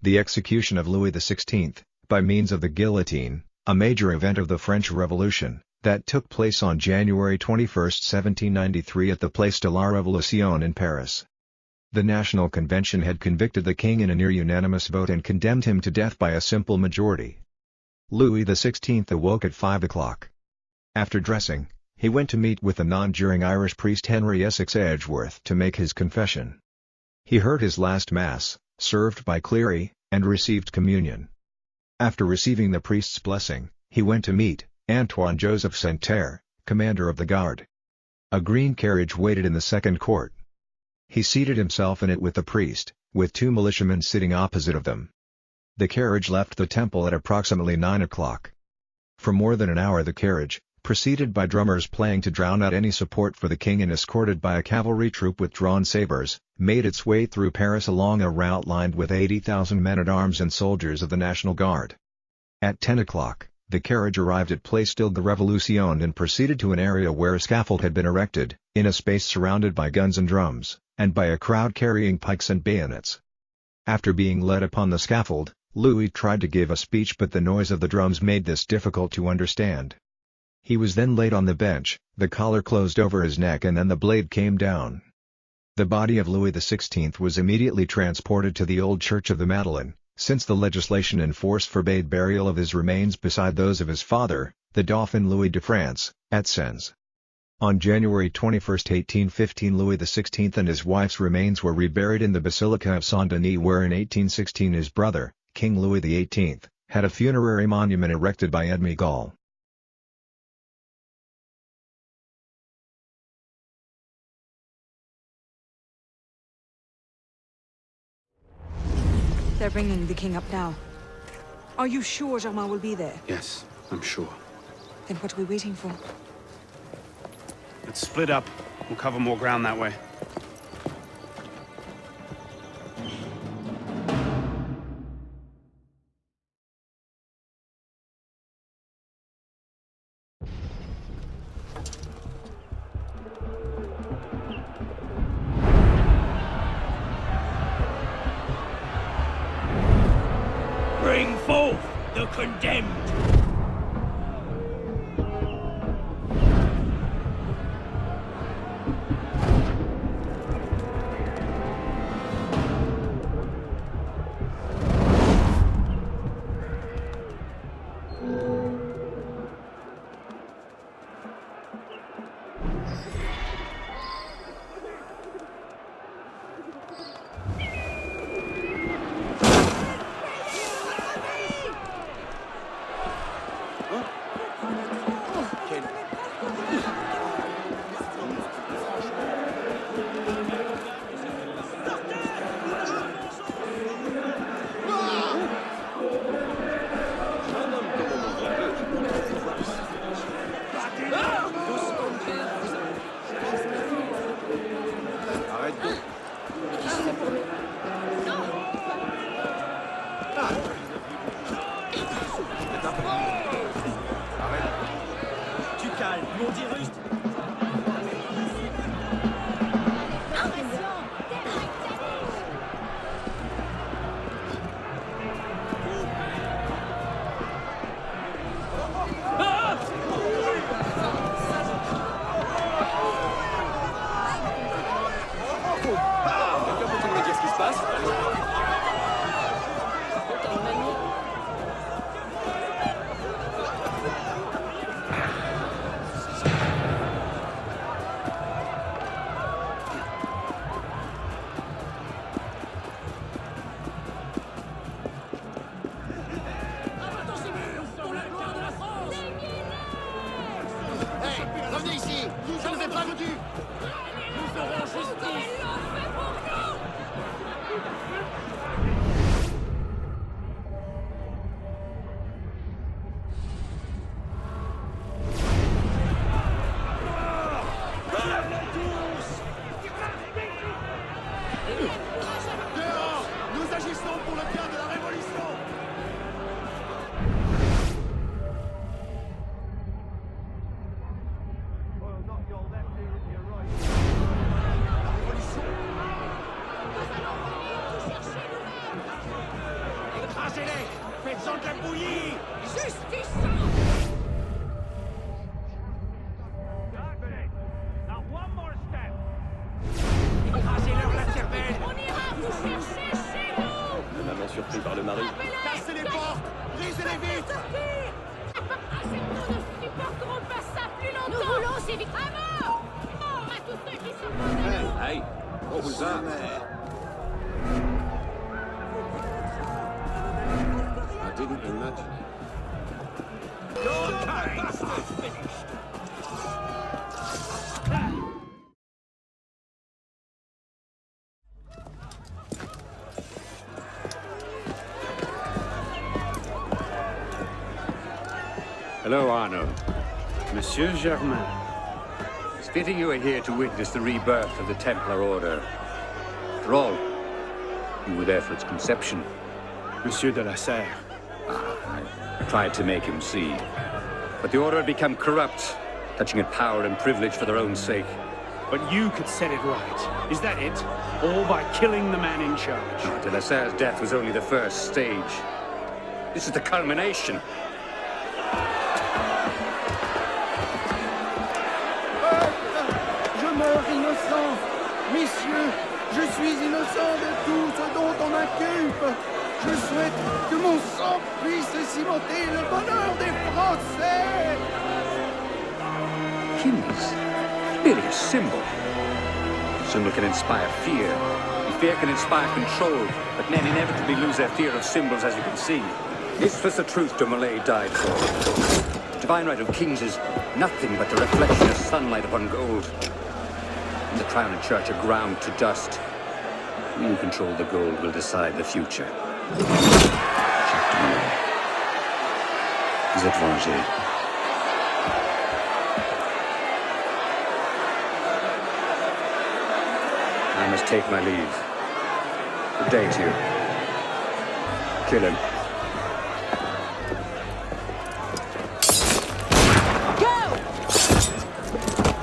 The execution of Louis XVI, by means of the guillotine, a major event of the French Revolution, that took place on January 21, 1793 at the Place de la Révolution in Paris. The National Convention had convicted the king in a near-unanimous vote and condemned him to death by a simple majority. Louis XVI awoke at 5 o'clock. After dressing, he went to meet with the non-juring Irish priest Henry Essex Edgeworth to make his confession. He heard his last Mass, served by Cleary, and received communion. After receiving the priest's blessing, he went to meet Antoine Joseph Santerre, commander of the guard. A green carriage waited in the second court. He seated himself in it with the priest, with 2 militiamen sitting opposite of them. The carriage left the temple at approximately 9 o'clock. For more than an hour the carriage, preceded by drummers playing to drown out any support for the king and escorted by a cavalry troop with drawn sabers, made its way through Paris along a route lined with 80,000 men-at-arms and soldiers of the National Guard. At 10 o'clock, the carriage arrived at Place de la Révolution and proceeded to an area where a scaffold had been erected, in a space surrounded by guns and drums, and by a crowd carrying pikes and bayonets. After being led upon the scaffold, Louis tried to give a speech, but the noise of the drums made this difficult to understand. He was then laid on the bench, the collar closed over his neck, and then the blade came down. The body of Louis XVI was immediately transported to the old Church of the Madeleine, since the legislation in force forbade burial of his remains beside those of his father, the Dauphin Louis de France, at Sens. On January 21, 1815, Louis XVI and his wife's remains were reburied in the Basilica of Saint-Denis, where in 1816 his brother, King Louis XVIII, had a funerary monument erected by Edme Gall. They're bringing the king up now. Are you sure Germain will be there? Yes, I'm sure. Then what are we waiting for? Let's split up. We'll cover more ground that way. Bring forth the condemned! de la bouillie! Justice! Now one more step! Écrasez-leur la cervelle! On ira vous chercher chez nous! Maman surpris par le mari. Cassez les portes! Brisez-les vite! Nous ne supporterons pas ça plus longtemps! Nous voulons ces vies à mort! Mort à tous ceux qui s'opposent à nous! Hey, what was that? I didn't imagine it. Your time is finished! Hello, Arno. Monsieur Germain. It's fitting you are here to witness the rebirth of the Templar Order. After all, you were there for its conception. Monsieur de la Serre. I tried to make him see. But the Order had become corrupt, touching at power and privilege for their own sake. But you could set it right. Is that it? All by killing the man in charge. De la Serre's death was only the first stage. This is the culmination. Je meurs innocent. Messieurs, je suis innocent de tout ce dont on m'inculpe. Je souhaite que mon sang puisse cimenter le bonheur des Français. Kings. Merely a symbol. A symbol can inspire fear. And fear can inspire control. But men inevitably lose their fear of symbols, as you can see. This was the truth de Molay died for. The divine right of kings is nothing but the reflection of sunlight upon gold. And the crown and church are ground to dust. We who control the gold will decide the future. Jacques de Molay. Vous êtes vengé. I must take my leave. Good day to you. Kill him. Go!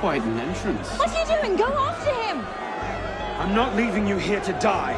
Quite an entrance. What are you doing? Go after him! I'm not leaving you here to die.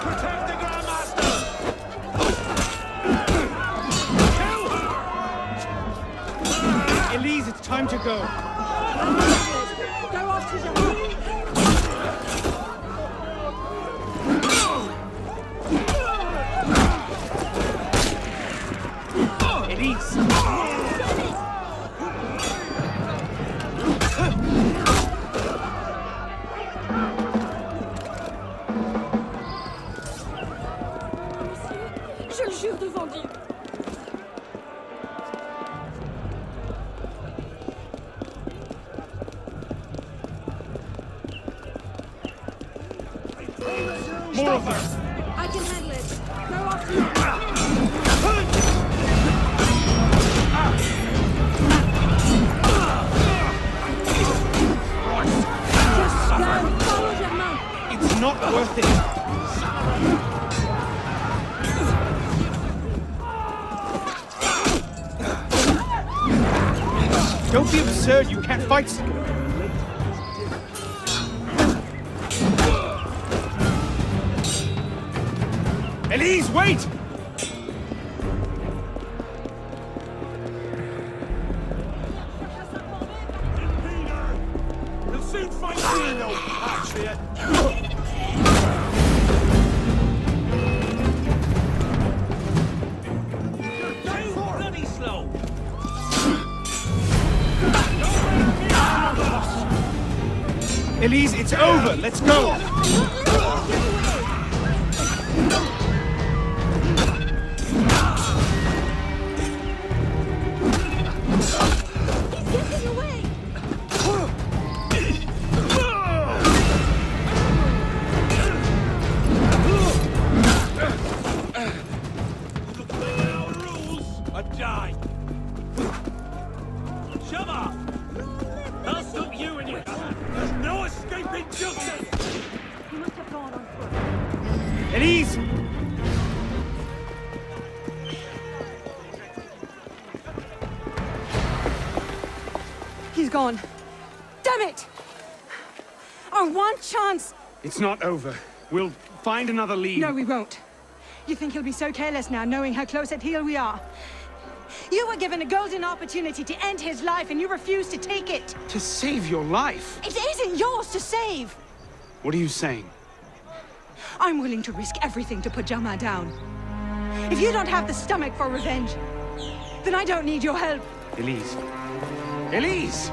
Protect the Grandmaster! Kill her! Elise, it's time to go. Go after Germain! Elise! Je le jure devant Dieu. More of her! I can handle it. Go after him. Just go. Follow Germain. It's not worth it. Don't be absurd, you can't fight. Elise, wait! You'll soon find me, old patriot! You're too bloody slow! Elise, it's over. Let's go. Our rules are die! Shove off! I'll stop you and you! There's no escaping justice! You must have gone on foot. Elise! He's gone. Damn it! Our one chance! It's not over. We'll find another lead. No, we won't. You think he'll be so careless now, knowing how close at heel we are? You were given a golden opportunity to end his life, and you refused to take it. To save your life? It isn't yours to save. What are you saying? I'm willing to risk everything to put Jama down. If you don't have the stomach for revenge, then I don't need your help. Elise. Elise!